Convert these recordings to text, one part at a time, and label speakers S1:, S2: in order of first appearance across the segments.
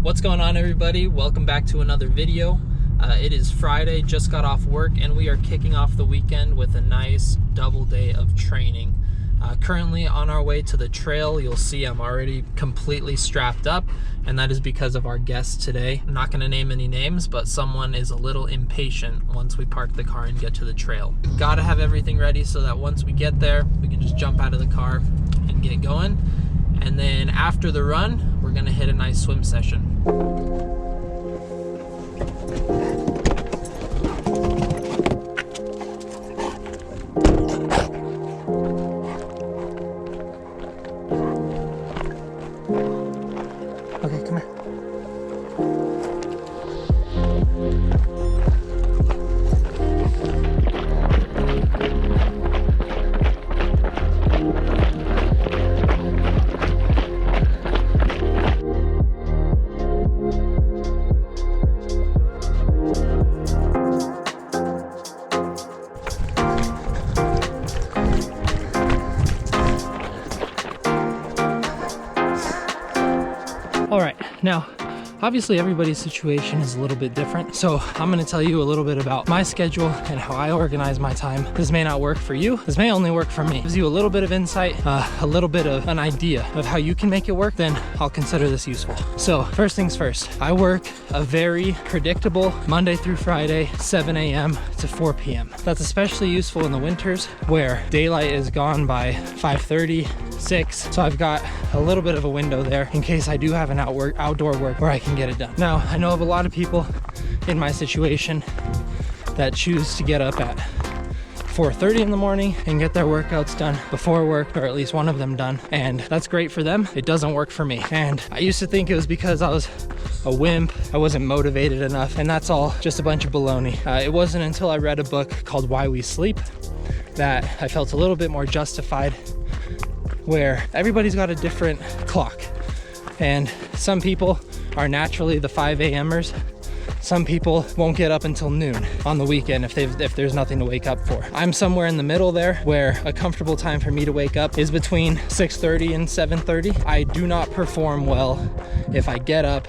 S1: What's going on, everybody? Welcome back to another video. It is Friday, just got off work, and we are kicking off the weekend with a nice double day of training. Currently on our way to the trail. You'll see I'm already completely strapped up, and that is because of our guest today. I'm not going to name any names, but someone is a little impatient once we park the car and get to the trail. Gotta have everything ready so that once we get there, we can just jump out of the car and get going. And then after the run, we're gonna hit a nice swim session. Okay, come here. All right, now, obviously everybody's situation is a little bit different, so I'm gonna tell you a little bit about my schedule and how I organize my time. This may not work for you, this may only work for me. It gives you a little bit of insight, a little bit of an idea of how you can make it work, then I'll consider this useful. So first things first, I work a very predictable Monday through Friday, 7 a.m. to 4 p.m. That's especially useful in the winters where daylight is gone by 5:30, 6. So I've got a little bit of a window there in case I do have an outdoor work where I can get it done. Now, I know of a lot of people in my situation that choose to get up at 4:30 in the morning and get their workouts done before work, or at least one of them done, and that's great for them. It doesn't work for me. And I used to think it was because I was a wimp, I wasn't motivated enough, and that's all just a bunch of baloney. It wasn't until I read a book called Why We Sleep that I felt a little bit more justified, where everybody's got a different clock, and some people are naturally the 5 a.m.ers. Some people won't get up until noon on the weekend if there's nothing to wake up for. I'm somewhere in the middle there, where a comfortable time for me to wake up is between 6:30 and 7:30. I do not perform well if I get up,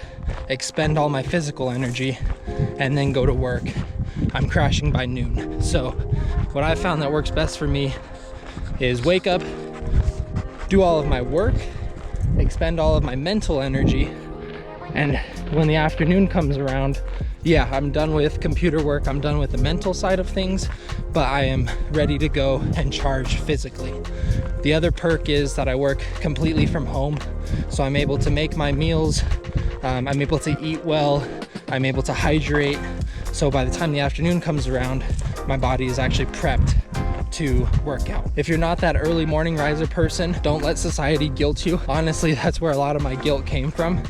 S1: expend all my physical energy, and then go to work. I'm crashing by noon. So what I found that works best for me is wake up, do all of my work, expend all of my mental energy, and when the afternoon comes around, yeah, I'm done with computer work, I'm done with the mental side of things, but I am ready to go and charge physically. The other perk is that I work completely from home, so I'm able to make my meals, I'm able to eat well, I'm able to hydrate, so by the time the afternoon comes around, my body is actually prepped to work out. If you're not that early morning riser person, don't let society guilt you. Honestly, that's where a lot of my guilt came from.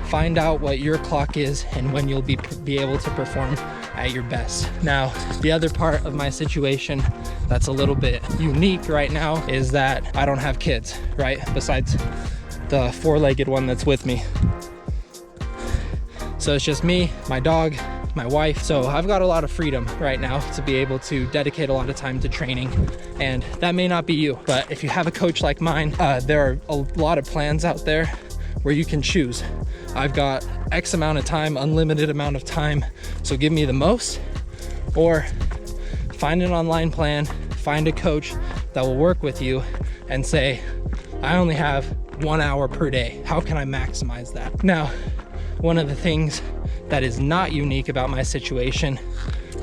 S1: Find out what your clock is and when you'll be able to perform at your best. Now, the other part of my situation that's a little bit unique right now is that I don't have kids, right? Besides the four-legged one that's with me. So it's just me, my dog, my wife. So I've got a lot of freedom right now to be able to dedicate a lot of time to training, and that may not be you, but if you have a coach like mine, there are a lot of plans out there where you can choose. I've got X amount of time, unlimited amount of time, so give me the most, or find an online plan, find a coach that will work with you and say, I only have 1 hour per day. How can I maximize that? Now, one of the things that is not unique about my situation,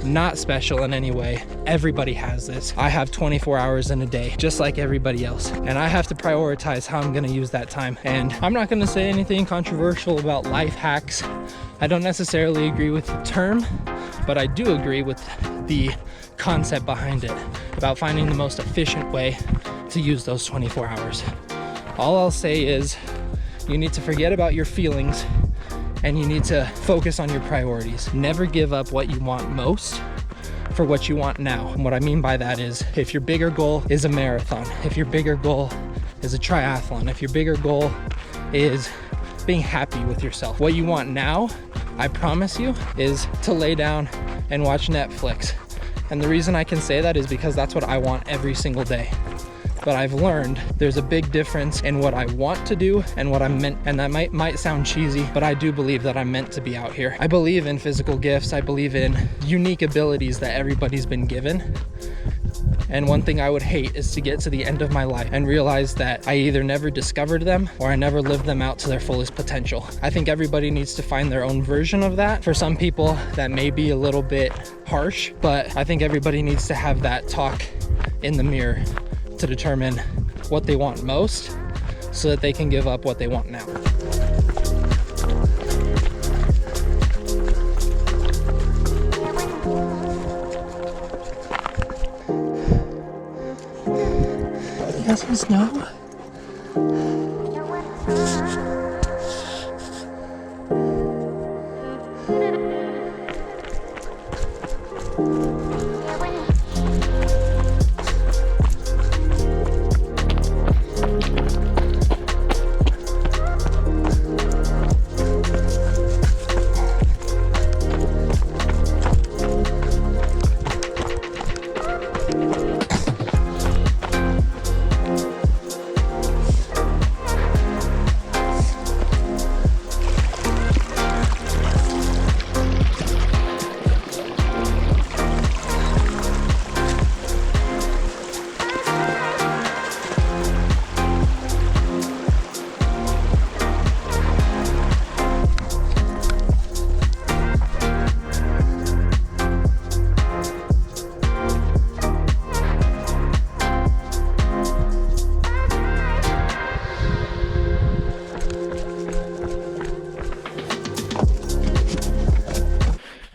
S1: not special in any way, everybody has this. I have 24 hours in a day, just like everybody else, and I have to prioritize how I'm gonna use that time. And I'm not gonna say anything controversial about life hacks. I don't necessarily agree with the term, but I do agree with the concept behind it, about finding the most efficient way to use those 24 hours. All I'll say is you need to forget about your feelings and you need to focus on your priorities. Never give up what you want most for what you want now. And what I mean by that is, if your bigger goal is a marathon, if your bigger goal is a triathlon, if your bigger goal is being happy with yourself, what you want now, I promise you, is to lay down and watch Netflix. And the reason I can say that is because that's what I want every single day. but I've learned there's a big difference in what I want to do and what I'm meant, and that might sound cheesy, but I do believe that I'm meant to be out here. I believe in physical gifts. I believe in unique abilities that everybody's been given. And one thing I would hate is to get to the end of my life and realize that I either never discovered them or I never lived them out to their fullest potential. I think everybody needs to find their own version of that. For some people, that may be a little bit harsh, but I think everybody needs to have that talk in the mirror to determine what they want most so that they can give up what they want now. Got some snow.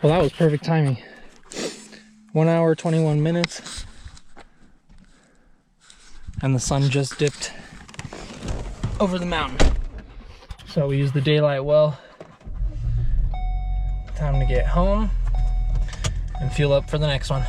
S1: Well, that was perfect timing. 1 hour, 21 minutes. And the sun just dipped over the mountain. So we used the daylight well. Time to get home and fuel up for the next one.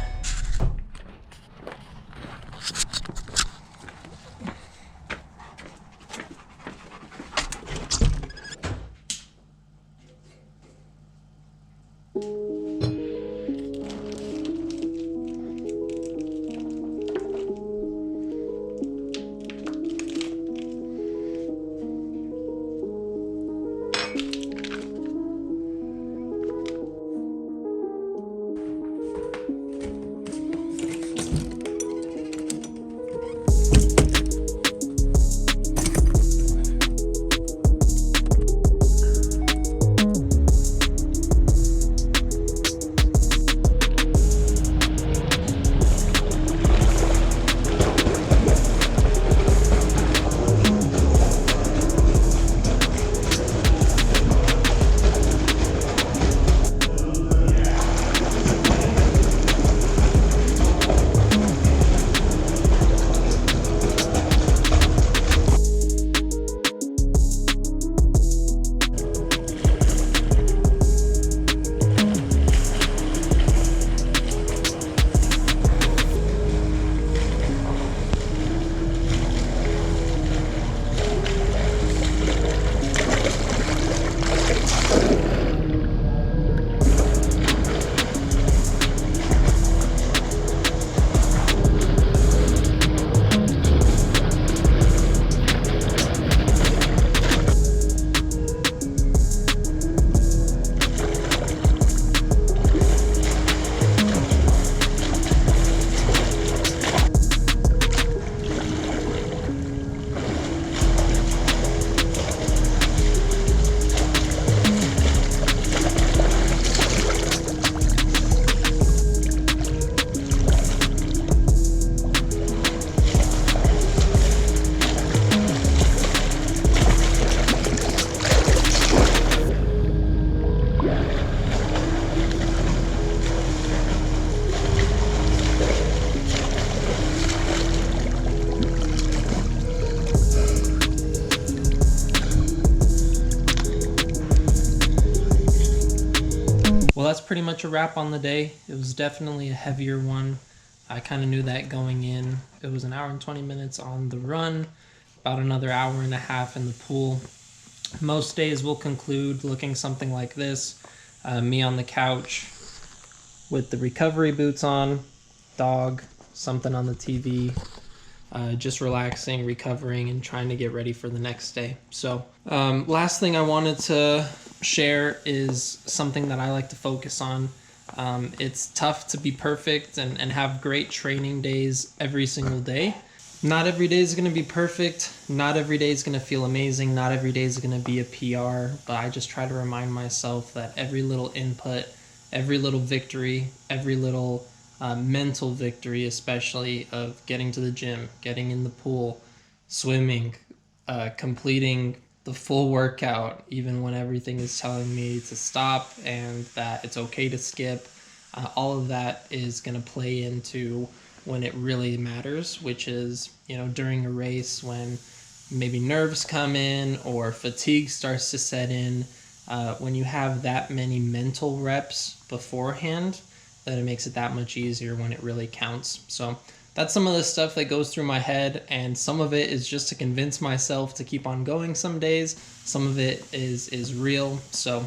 S1: Well, that's pretty much a wrap on the day. It was definitely a heavier one. I kind of knew that going in. It was 1 hour and 20 minutes on the run, about another hour and a half in the pool. Most days will conclude looking something like this. Me on the couch with the recovery boots on, dog, something on the TV, just relaxing, recovering, and trying to get ready for the next day. So last thing I wanted to share is something that I like to focus on. It's tough to be perfect and have great training days every single day. Not every day is going to be perfect. Not every day is going to feel amazing. Not every day is going to be a PR. But I just try to remind myself that every little input, every little victory, every little mental victory, especially of getting to the gym, getting in the pool, swimming, completing the full workout, even when everything is telling me to stop and that it's okay to skip, all of that is going to play into when it really matters, which is, during a race when maybe nerves come in or fatigue starts to set in. When you have that many mental reps beforehand, then it makes it that much easier when it really counts. So that's some of the stuff that goes through my head, and some of it is just to convince myself to keep on going some days. Some of it is real. So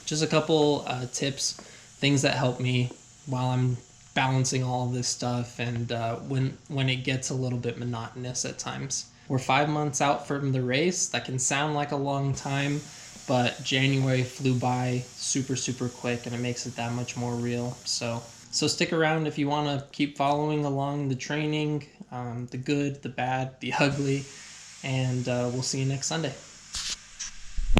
S1: just a couple tips, things that help me while I'm balancing all of this stuff, and when it gets a little bit monotonous at times. We're 5 months out from the race. That can sound like a long time, but January flew by super quick, and it makes it that much more real. So stick around if you want to keep following along the training, the good, the bad, the ugly, and we'll see you next Sunday.